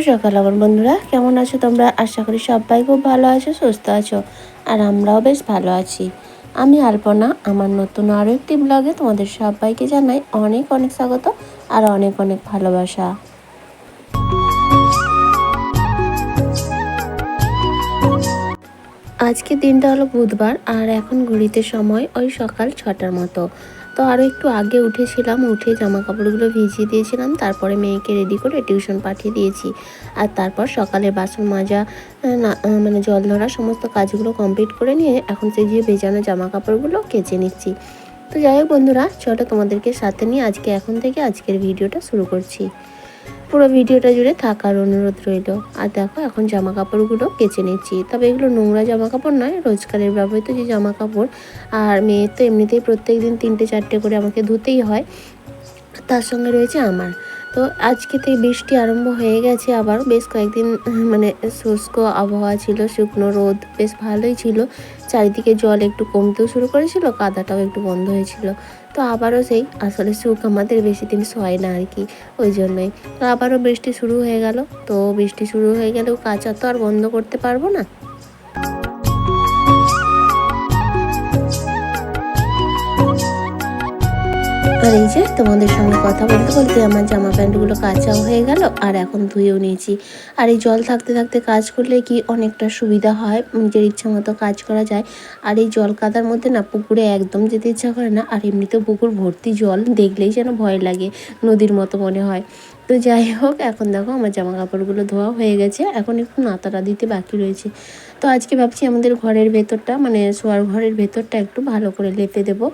সকাল আমার বন্ধুরা, কেমন আছো তোমরা? আশা করি সবাই খুব ভালো আছো, সুস্থ আছো। আর আমরাও বেশ ভালো আছি। আমি আলপনা, আমার নতুন আরও একটি ব্লগে তোমাদের সবাইকে জানাই অনেক অনেক স্বাগত আর অনেক অনেক ভালোবাসা। আজকে দিনটা হলো বুধবার আর এখন ঘড়িতে সময় ওই সকাল 6টার মতো। তো আরও একটু আগে উঠেছিলাম, উঠে জামা কাপড়গুলো ভিজিয়ে দিয়েছিলাম, তারপরে মেয়েকে রেডি করে টিউশন পাঠিয়ে দিয়েছি। আর তারপর সকালে বাসন মাজা, মানে জল ধরা সমস্ত কাজগুলো কমপ্লিট করে নিয়ে এখন সে যে ভেজানো জামা কাপড়গুলো কেচে নিচ্ছি। তো যাই হোক বন্ধুরা, চলো তোমাদেরকে সাথে নিয়ে আজকে এখন থেকে আজকের ভিডিওটা শুরু করছি। পুরো ভিডিওটা জুড়ে থাকার অনুরোধ রইল। আর দেখো এখন জামা কাপড়গুলো কেচে নিচ্ছি, তবে এগুলো নোংরা জামা কাপড় নয়, রোজকারের ব্যবহৃত যে জামা কাপড়। আর মেয়ের তো এমনিতেই প্রত্যেক দিন 3-4টে করে আমাকে ধুতেই হয়, তার সঙ্গে রয়েছে আমার। তো আজকে থেকে বৃষ্টি আরম্ভ হয়ে গেছে, আবার বেশ কয়েকদিন মানে শুষ্ক আবহাওয়া ছিল, শুকনো রোদ বেশ ভালোই ছিল। চারিদিকে জল একটু কমতেও শুরু করেছিল, কাদাটাও একটু বন্ধ হয়েছিল। তো আবারও সেই আসলে সুখ আমাদের বেশি দিন সয় না আর কি, ওই জন্যই। তো আবারও বৃষ্টি শুরু হয়ে গেল। তো বৃষ্টি শুরু হয়ে গেলেও কাচা তো আর বন্ধ করতে পারবো না। আর এই যে তোমাদের সঙ্গে কথা বলতে বলতে আমার জামা প্যান্টগুলো কাচাও হয়ে গেল আর এখন ধুয়েও নিয়েছি। আর এই জল থাকতে থাকতে কাজ করলে কি অনেকটা সুবিধা হয়, নিজের ইচ্ছা মতো কাজ করা যায়। আর এই জল কাদার মধ্যে না পুকুরে একদম যেতে ইচ্ছা করে না, আর এমনিতেও পুকুর ভর্তি জল দেখলেই যেন ভয় লাগে, নদীর মতো মনে হয়। তো যাই হোক, এখন দেখো আমার জামা কাপড়গুলো ধোয়া হয়ে গেছে, এখন একটু নাতাটা দিতে বাকি রয়েছে। তো আজকে ভাবছি আমাদের ঘরের ভেতরটা, মানে শোয়ার ঘরের ভেতরটা একটু ভালো করে লেপে দেবো।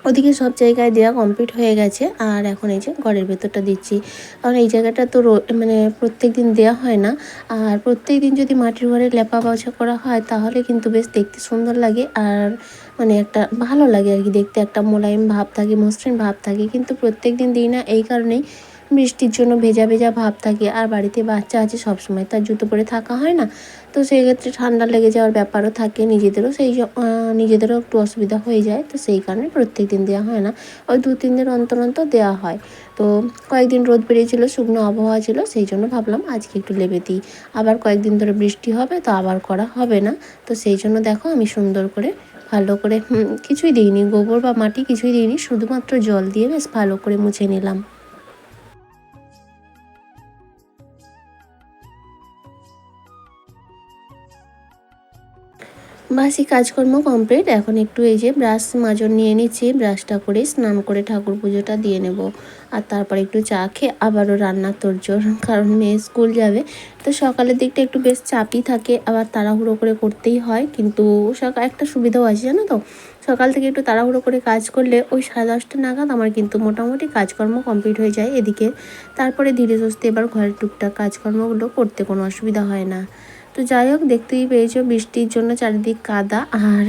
ওদিকে সব জায়গায় দেওয়া কমপ্লিট হয়ে গেছে, আর এখন এই যে ঘরের ভেতরটা দিচ্ছি। কারণ এই জায়গাটা তো মানে প্রত্যেক দিন দেওয়া হয় না। আর প্রত্যেক দিন যদি মাটির ঘরে লেপা পোছা করা হয় তাহলে কিন্তু বেশ দেখতে সুন্দর লাগে, আর মানে একটা ভালো লাগে আর কি, দেখতে একটা মোলায়েম ভাব থাকে, মসৃণ ভাব থাকে। কিন্তু প্রত্যেক দিন দিই না, এই কারণেই বৃষ্টির জন্য ভেজা ভেজা ভাব থাকে। আর বাড়িতে বাচ্চা আছে, সবসময় তার জুতো পরে থাকা হয় না। তো সেক্ষেত্রে ঠান্ডা লেগে যাওয়ার ব্যাপারও থাকে, নিজেদেরও একটু অসুবিধা হয়ে যায়। তো সেই কারণে প্রত্যেক দিন দেওয়া হয় না, ওই 2-3 দিন অন্তর অন্তর দেওয়া হয়। তো কয়েকদিন রোদ বেরিয়েছিল, শুকনো আবহাওয়া ছিল, সেই জন্য ভাবলাম আজকে একটু লেপে দিই। আবার কয়েকদিন ধরে বৃষ্টি হবে, তো আবার করা হবে না। তো সেই জন্য দেখো আমি সুন্দর করে ভালো করে কিছুই দিইনি, গোবর বা মাটি কিছুই দিইনি, শুধুমাত্র জল দিয়ে বেশ ভালো করে মুছে নিলাম। বাসি কাজকর্ম কমপ্লিট, এখন একটু এই যে ব্রাশ মাজন নিয়ে নিচ্ছি, ব্রাশটা করে স্নান করে ঠাকুর পুজোটা দিয়ে নেব। আর তারপর একটু চা খেয়ে আবারও রান্নার তোড়জোড়, কারণ মেয়ে স্কুল যাবে। তো সকালের দিকটা একটু বেশ চাপই থাকে, আবার তাড়াহুড়ো করে করতেই হয়। কিন্তু একটা সুবিধাও আছে জানো তো, সকাল থেকে একটু তাড়াহুড়ো করে কাজ করলে ওই 10:30 নাগাদ আমার কিন্তু মোটামুটি কাজকর্ম কমপ্লিট হয়ে যায় এদিকে। তারপরে ধীরে সুস্থে এবার ঘরের টুকটাক কাজকর্মগুলো করতে কোনো অসুবিধা হয় না। তো যাই হোক, দেখতেই পেয়েছো বৃষ্টির জন্য চারিদিক কাদা। আর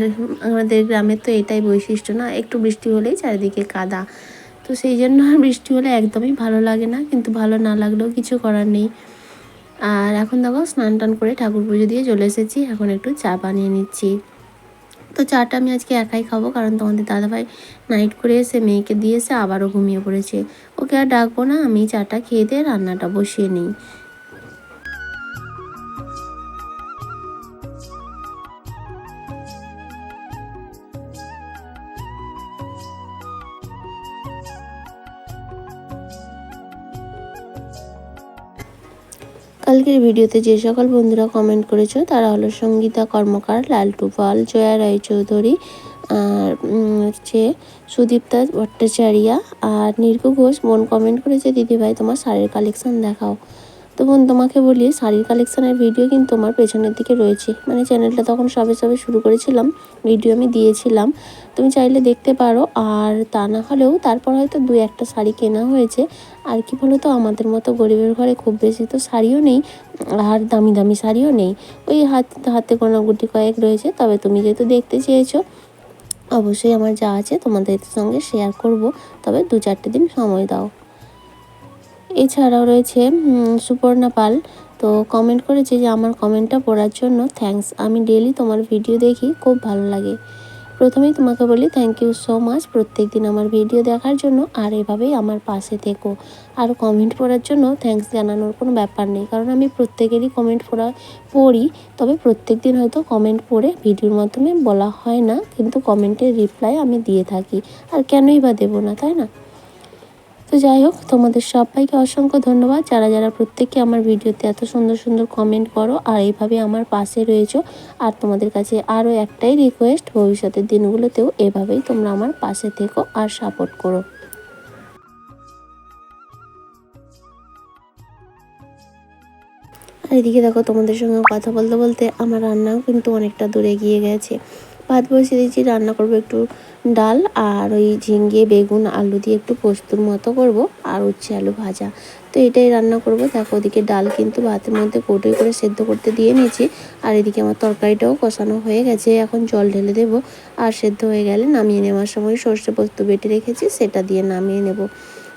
আমাদের গ্রামের তো এটাই বৈশিষ্ট্য না, একটু বৃষ্টি হলেই চারিদিকে কাদা। তো সেই জন্য আর বৃষ্টি হলে একদমই ভালো লাগে না, কিন্তু ভালো না লাগলেও কিছু করার নেই। আর এখন দেখো স্নান টান করে ঠাকুর পুজো দিয়ে চলে এসেছি, এখন একটু চা বানিয়ে নিচ্ছি। তো চাটা আমি আজকে একাই খাবো, কারণ তোমাদের দাদাভাই নাইট করে এসে মেয়েকে দিয়ে এসে আবারও ঘুমিয়ে পড়েছে। ওকে আর ডাকবো না, আমি চাটা খেয়ে দিয়ে রান্নাটা বসিয়ে নিই। কালকের ভিডিওতে যে সকল বন্ধুরা কমেন্ট করেছো তারা হলো সঙ্গীতা কর্মকার, লালটু পাল, জয়া রায়চৌধুরী, আর হচ্ছে সুদীপ্তা ভট্টাচার্যা, আর নির্কু ঘোষ। বোন কমেন্ট করেছে, দিদিভাই তোমার শাড়ির কালেকশন দেখাও। তো বোন তোমাকে বলি, শাড়ির কালেকশানের ভিডিও কিন্তু আমার পেছনের দিকে রয়েছে, মানে চ্যানেলটা তখন সবে সবে শুরু করেছিলাম, ভিডিও আমি দিয়েছিলাম, তুমি চাইলে দেখতে পারো। আর তা না হলেও তারপর হয়তো 2-1টা শাড়ি কেনা হয়েছে। আর কি বলো তো, আমাদের মতো গরিবের ঘরে খুব বেশি তো শাড়িও নেই, আর দামি দামি শাড়িও নেই, ওই হাতে গোনা গুটি কয়েক রয়েছে। তবে তুমি যেহেতু দেখতে চেয়েছো, অবশ্যই আমার যা আছে তোমাদের সঙ্গে শেয়ার করব, তবে 2-4টে দিন সময় দাও। এছাড়াও রয়েছে সুপর্ণা পাল, তো কমেন্ট করেছে যে আমার কমেন্টটা পড়ার জন্য থ্যাঙ্কস, আমি ডেলি তোমার ভিডিও দেখি, খুব ভালো লাগে। প্রথমেই তোমাকে বলি থ্যাংক ইউ সো মাচ প্রত্যেক দিন আমার ভিডিও দেখার জন্য, আর এভাবেই আমার পাশে থেকো। আর কমেন্ট পড়ার জন্য থ্যাঙ্কস জানানোর কোনো ব্যাপার নেই, কারণ আমি প্রত্যেকেরই কমেন্ট পড়ি। তবে প্রত্যেক দিন হয়তো কমেন্ট পড়ে ভিডিওর মাধ্যমে বলা হয় না, কিন্তু কমেন্টের রিপ্লাই আমি দিয়ে থাকি। আর কেনই বা দেবো না, তাই না? তো যাই হোক, তোমাদের সবাইকে অসংখ্য ধন্যবাদ, যারা যারা প্রত্যেককে আমার ভিডিওতে এত সুন্দর সুন্দর কমেন্ট করো আর এইভাবে আমার পাশে রয়েছো। আর তোমাদের কাছে আরও একটাই রিকোয়েস্ট, ভবিষ্যতের দিনগুলোতেও এভাবেই তোমরা আমার পাশে থেকো আর সাপোর্ট করো। আর এদিকে দেখো, তোমাদের সঙ্গে কথা বলতে বলতে আমার রান্নাও কিন্তু অনেকটা দূরে এগিয়ে গেছে। ভাত বসিয়ে দিয়েছি, রান্না করব একটু ডাল আর ওই ঝিঙ্গে বেগুন আলু দিয়ে একটু পোস্তর মতো করব, আর উচ্ছে আলু ভাজা। তো এটাই রান্না করব। দেখো, ওদিকে ডাল কিন্তু ভাতের মধ্যে কৌটোই করে সেদ্ধ করতে দিয়ে নিয়েছি। আর এদিকে আমার তরকারিটাও কষানো হয়ে গেছে, এখন জল ঢেলে দেবো। আর সেদ্ধ হয়ে গেলে নামিয়ে নেওয়ার সময় সর্ষে পোস্ত বেটে রেখেছি, সেটা দিয়ে নামিয়ে নেব।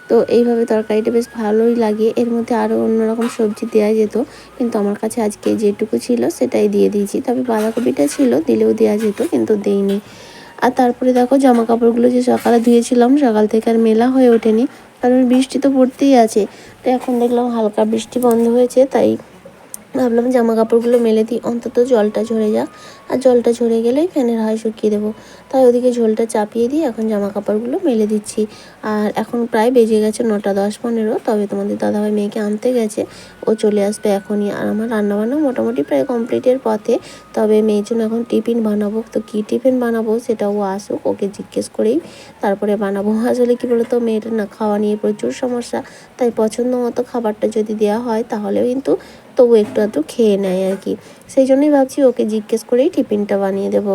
তো এইভাবে তরকারিটা বেশ ভালোই লাগে। এর মধ্যে আরও অন্যরকম সবজি দেওয়া যেত, কিন্তু আমার কাছে আজকে যেটুকু ছিল সেটাই দিয়ে দিয়েছি। তবে বাঁধাকপিটা ছিল, দিলেও দেওয়া যেত, কিন্তু দেইনি। আর তারপরে দেখো, জামা কাপড়গুলো যে সকালে ধুয়েছিলাম, সকাল থেকে আর মেলা হয়ে ওঠেনি, কারণ বৃষ্টি তো পড়তেই আছে। তো এখন দেখলাম হালকা বৃষ্টি বন্ধ হয়েছে, তাই ভাবলাম জামা কাপড়গুলো মেলে দিই, অন্তত জলটা ঝরে যাক। আর জলটা ঝরে গেলেই ফ্যানের হাওয়ায় শুকিয়ে দেবো। তাই ওদিকে ঝোলটা চাপিয়ে দিয়ে এখন জামা কাপড়গুলো মেলে দিচ্ছি। আর এখন প্রায় বেজে গেছে 9টা 10-15। তবে তোমাদের দাদাভাই মেয়েকে আনতে গেছে, ও চলে আসবে এখনই। আর আমার রান্নাবান্না মোটামুটি প্রায় কমপ্লিটের পথে। তবে মেয়ের জন্য এখন টিফিন বানাবো। তো কী টিফিন বানাবো সেটা ও আসুক, ওকে জিজ্ঞেস করেই তারপরে বানাবো। আসলে কী বলতো, মেয়েটার না খাওয়া নিয়ে প্রচুর সমস্যা। তাই পছন্দ মতো খাবারটা যদি দেওয়া হয় তাহলেও কিন্তু তবু একটু আধটু খেয়ে নেয় আর কি। সেই জন্যই ভাবছি ওকে জিজ্ঞেস করেই টিফিনটা বানিয়ে দেবো।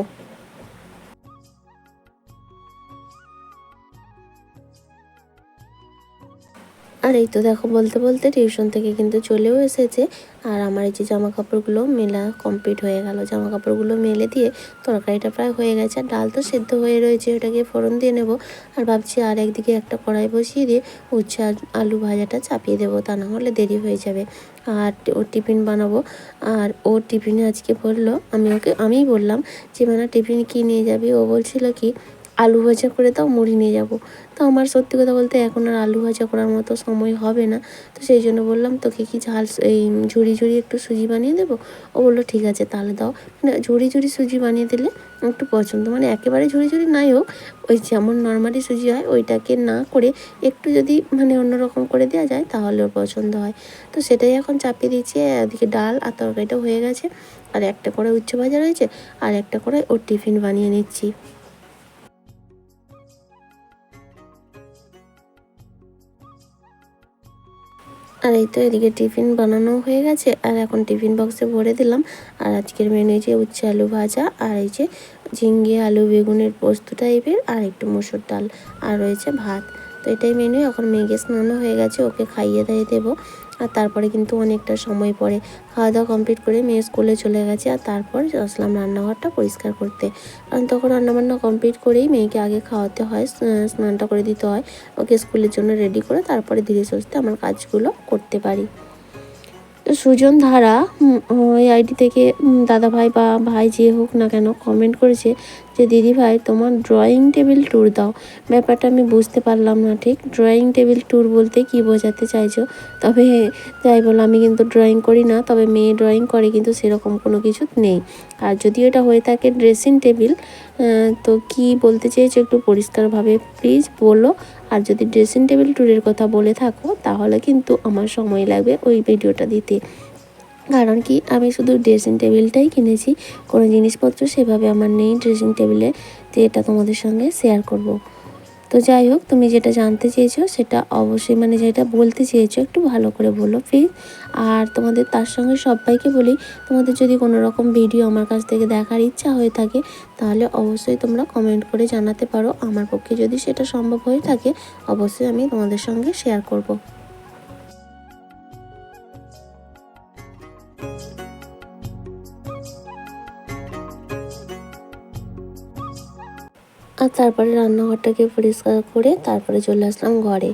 আর এই তো দেখো, বলতে বলতে টিউশন থেকে কিন্তু চলেও এসেছে। আর আমার এই যে জামা কাপড়গুলো মেলা কমপ্লিট হয়ে গেল। জামা কাপড়গুলো মেলে দিয়ে তরকারিটা প্রায় হয়ে গেছে, আর ডাল তো সেদ্ধ হয়ে রয়েছে, ওটাকে ফোড়ন দিয়ে নেব। আর ভাবছি আর একদিকে একটা কড়াই বসিয়ে দিয়ে উচ্ছে আর আলু ভাজাটা চাপিয়ে দেবো, তা না হলে দেরি হয়ে যাবে। আর ওর টিফিন বানাবো। আর ওর টিফিনে আজকে বললো, আমিই বললাম যে মানে টিফিন কী নিয়ে যাবি? ও বলছিল কি আলু ভাজা করে দাও, মুড়ি নিয়ে যাব। তো আমার সত্যি কথা বলতে এখন আর আলু ভাজা করার মতো সময় হবে না। তো সেই জন্য বললাম, তোকে কি এই ঝুড়ি ঝুড়ি একটু সুজি বানিয়ে দেবো? ও বললো ঠিক আছে তাহলে দাও। মানে ঝুড়ি ঝুড়ি সুজি বানিয়ে দিলে একটু পছন্দ, মানে একেবারে ঝুড়ি ঝুড়ি নাই হোক, ওই যেমন নর্মালি সুজি হয় ওইটাকে না করে একটু যদি মানে অন্যরকম করে দেওয়া যায় তাহলে ওর পছন্দ হয়। তো সেটাই এখন চাপিয়ে দিচ্ছি। এদিকে ডাল আর তরকারিটাও হয়ে গেছে, আর একটা করে উচ্ছে ভাজা রয়েছে, আর একটা করে ওর টিফিন বানিয়ে নিচ্ছি। আর এই তো এদিকে টিফিন বানানো হয়ে গেছে, আর এখন টিফিন বক্সে ভরে দিলাম। আর আজকের মেনু যে উচ্ছে আলু ভাজা, আর এই যে ঝিঙ্গে আলু বেগুনের পোস্ত টাইপের, আর একটু মসুর ডাল, আর রয়েছে ভাত। তো এটাই মেনু। এখন মেয়েকে স্নানও হয়ে গেছে, ওকে খাইয়ে দাইয়ে দেবো। আর তারপরে কিন্তু অনেকটা সময় পরে খাওয়া দাওয়া কমপ্লিট করে মেয়ে স্কুলে চলে গেছে। আর তারপর আসলাম রান্নাঘরটা পরিষ্কার করতে, কারণ তখন রান্নাবান্না কমপ্লিট করেই মেয়েকে আগে খাওয়াতে হয়, স্নানটা করে দিতে হয়, ওকে স্কুলের জন্য রেডি করে তারপরে ধীরে সুস্থে আমার কাজগুলো করতে পারি। সুজন ধারা ওই আইডি থেকে দাদাভাই বা ভাই যে হোক না কেন কমেন্ট করেছে যে দিদিভাই তোমার ড্রয়িং টেবিল ট্যুর দাও। ব্যাপারটা আমি বুঝতে পারলাম না ঠিক, ড্রয়িং টেবিল ট্যুর বলতে কি বোঝাতে চাইছো? তবে যাই বলো, আমি কিন্তু ড্রয়িং করি না, তবে মেয়ে ড্রয়িং করে, কিন্তু সেরকম কোনো কিছু নেই। আর যদি এটা হয়ে থাকে ড্রেসিং টেবিল, তো কি বলতে চেয়েছো একটু পরিষ্কারভাবে প্লিজ বলো। আর যদি ড্রেসিং টেবিল ট্যুরের কথা বলে থাকো তাহলে কিন্তু আমার সময় লাগবে ওই ভিডিওটা দিতে, কারণ কি আমি শুধু ড্রেসিং টেবিলটাই কিনেছি, কোনো জিনিসপত্র সেভাবে আমার নেই ড্রেসিং টেবিলে, যে এটা তোমাদের সঙ্গে শেয়ার করব। তো যাই হোক, তুমি যেটা জানতে চেয়েছো সেটা অবশ্যই মানে যেটা বলতে চেয়েছো একটু ভালো করে বলো প্লিজ। আর তোমাদের তার সঙ্গে সবাইকে বলি, তোমাদের যদি কোনো রকম ভিডিও আমার কাছ থেকে দেখার ইচ্ছা হয়ে থাকে তাহলে অবশ্যই তোমরা কমেন্ট করে জানাতে পারো। আমার পক্ষে যদি সেটা সম্ভব হয়ে থাকে অবশ্যই আমি তোমাদের সঙ্গে শেয়ার করব। আর তারপরে রান্নাঘরটাকে পরিষ্কার করে তারপরে চলে আসলাম ঘরে।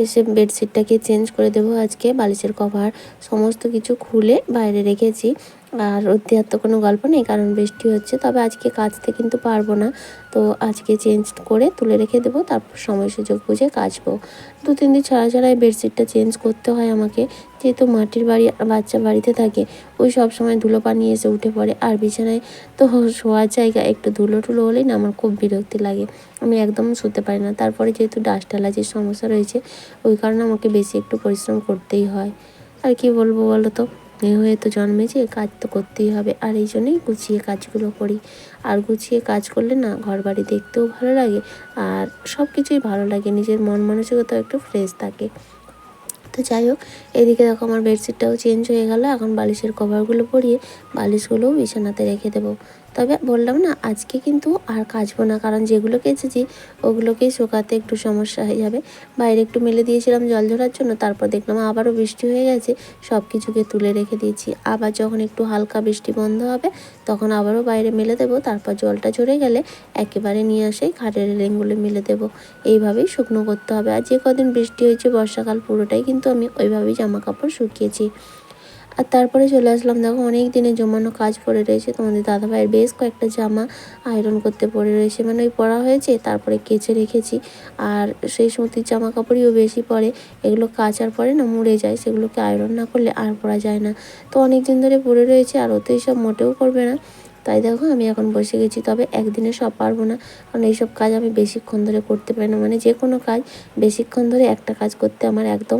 এসে বেডশিটটাকে চেঞ্জ করে দেবো আজকে, বালিশের কভার সমস্ত কিছু খুলে বাইরে রেখেছি। আর রোদ দেওয়ার তো কোনো গল্প নেই, কারণ বৃষ্টি হচ্ছে। তবে আজকে কাচতে কিন্তু পারবো না, তো আজকে চেঞ্জ করে তুলে রেখে দেবো, তারপর সময় সুযোগ বুঝে কাচবো। 2-3 দিন ছাড়া ছাড়াই বেডশিটটা চেঞ্জ করতে হয় আমাকে, যেহেতু মাটির বাড়ি আর বাচ্চা বাড়িতে থাকে, ওই সব সময় ধুলো পানি এসে উঠে পড়ে। আর বিছানায় তো শোয়ার জায়গা একটু ধুলো টুলো হলেই না আমার খুব বিরক্তি লাগে, আমি একদম শুতে পারি না। তারপরে যেহেতু ডাস্ট অ্যালার্জির সমস্যা রয়েছে, ওই কারণে আমাকে বেশি একটু পরিশ্রম করতেই হয়। আর কি বলবো বলো তো, মেয়ে হয়ে তো জন্মেছে, কাজ তো করতেই হবে। আর এই জন্যই গুছিয়ে কাজগুলো করি। আর গুছিয়ে কাজ করলে না ঘর বাড়ি দেখতেও ভালো লাগে, আর সব কিছুই ভালো লাগে, নিজের মন মানসিকতাও একটু ফ্রেশ থাকে। তো যাই হোক, এদিকে দেখো আমার বেডশিটটাও চেঞ্জ হয়ে গেল। এখন বালিশের কভারগুলো পরিয়ে বালিশগুলোও বিছানাতে রেখে দেবো। তবে বললাম না, আজকে কিন্তু আর কাচবো না, কারণ যেগুলো কেচেছি ওগুলোকেই শুকাতে একটু সমস্যা হয়ে যাবে। বাইরে একটু মেলে দিয়েছিলাম জল ঝরার জন্য, তারপর দেখলাম আবারও বৃষ্টি হয়ে গেছে, সব কিছুকে তুলে রেখে দিয়েছি। আবার যখন একটু হালকা বৃষ্টি বন্ধ হবে তখন আবারও বাইরে মেলে দেবো, তারপর জলটা ঝরে গেলে একেবারে নিয়ে আসেই খাটের রেলিংগুলো মেলে দেবো। এইভাবেই শুকনো করতে হবে। আর যে কদিন বৃষ্টি হয়েছে বর্ষাকাল পুরোটাই কিন্তু আমি ওইভাবেই জামা কাপড় শুকিয়েছি। আর তারপরে চলে আসলাম, দেখো অনেক দিনের জমানো কাজ পড়ে রয়েছে। তোমাদের দাদাভাইয়ের বেশ কয়েকটা জামা আয়রন করতে পড়ে রয়েছে, মানে ওই পরা হয়েছে তারপরে কেচে রেখেছি। আর সেই সুতির জামা কাপড়ইও বেশি পরে, এগুলো কাচার পরে না মুড়ে যায়, সেগুলোকে আয়রন না করলে আর পরা যায় না। তো অনেক দিন ধরে পড়ে রয়েছে, আর ও তো এইসব মোটেও করবে না। তাই দেখো আমি এখন বসে গেছি। তবে একদিনে সব পারবো না, কারণ এইসব কাজ আমি বেশিক্ষণ ধরে করতে পারি না, মানে যে কোনো কাজ বেশিক্ষণ ধরে একটা কাজ করতে আমার একদম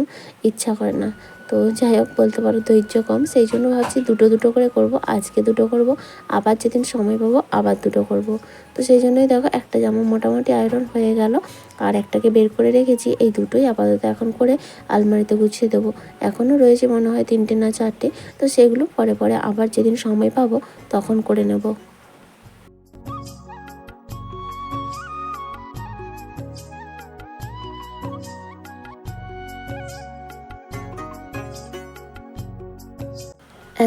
ইচ্ছা করে না। তো যাই হোক, বলতে পারো ধৈর্য কম, সেই জন্য ভাবছি দুটো দুটো করে করব। আজকে দুটো করব, আবার যেদিন সময় পাবো আবার দুটো করব। তো সেই জন্যই দেখো একটা জামা মোটামুটি আয়রন হয়ে গেল, আর একটাকে বের করে রেখেছি। এই দুটোই আপাতত এখন করে আলমারিতে গুছিয়ে দেবো। এখনও রয়েছে মনে হয় 3টে না 4টে, তো সেগুলো পরে পরে আবার যেদিন সময় পাবো তখন করে নেব।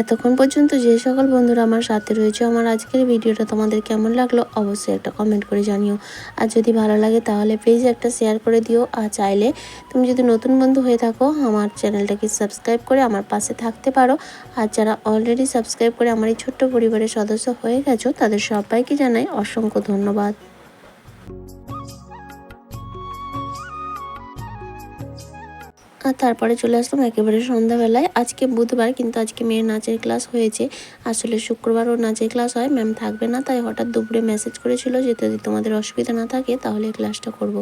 এতক্ষণ পর্যন্ত যে সকল বন্ধুরা আমার সাথে রয়েছে, আমার আজকের ভিডিওটা তোমাদের কেমন লাগলো অবশ্যই একটা কমেন্ট করে জানিও। আর যদি ভালো লাগে তাহলে প্লিজ একটা শেয়ার করে দিও। আর চাইলে তুমি যদি নতুন বন্ধু হয়ে থাকো, আমার চ্যানেলটাকে সাবস্ক্রাইব করে আমার পাশে থাকতে পারো। আর যারা অলরেডি সাবস্ক্রাইব করে আমার এই ছোট্ট পরিবারের সদস্য হয়ে গেছো, তাদের সবাইকে জানাই অসংখ্য ধন্যবাদ। আর তারপরে চলে আসলাম একেবারে সন্ধ্যাবেলায়। আজকে বুধবার, কিন্তু আজকে মেয়ের নাচের ক্লাস হয়েছে। আসলে শুক্রবারও নাচের ক্লাস হয়, ম্যাম থাকবে না, তাই হঠাৎ দুপুরে মেসেজ করেছিল যে যদি তোমাদের অসুবিধা না থাকে তাহলে ক্লাসটা করব।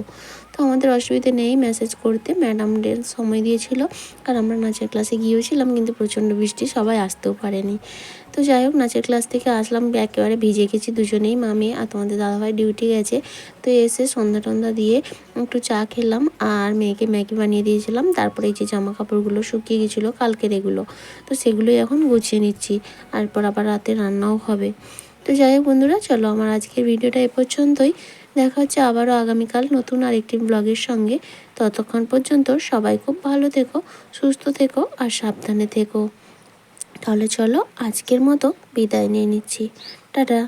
তো আমাদের অসুবিধে নেই মেসেজ করতে, ম্যাডামদের সময় দিয়েছিল। আর আমরা নাচের ক্লাসে গিয়েছিলাম, কিন্তু প্রচণ্ড বৃষ্টি, সবাই আসতেও পারেনি। তো যাই হোক, নাচের ক্লাস থেকে আসলাম একেবারে ভিজে গেছি দুজনেই, মামি আর তোমাদের দাদাভাই ডিউটি গেছে। তো এসে সন্ধ্যা টন্ধা দিয়ে একটু চা খেলাম, আর মেয়েকে ম্যাগি বানিয়ে দিয়েছিলাম। তারপরে এই যে জামা কাপড়গুলো শুকিয়ে গেছিলো কালকের, এগুলো তো সেগুলোই এখন গুছিয়ে নিচ্ছি। তারপর আবার রাতে রান্নাও হবে। তো যাই হোক বন্ধুরা, চলো আমার আজকের ভিডিওটা এ পর্যন্তই। দেখা হচ্ছে আবারও আগামীকাল নতুন আরেকটি ব্লগের সঙ্গে। ততক্ষণ পর্যন্ত সবাই খুব ভালো থেকো, সুস্থ থেকো আর সাবধানে থেকো। তাহলে চলো আজকের মতো বিদায় নিয়ে নিচ্ছি। Tata,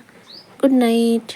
good night.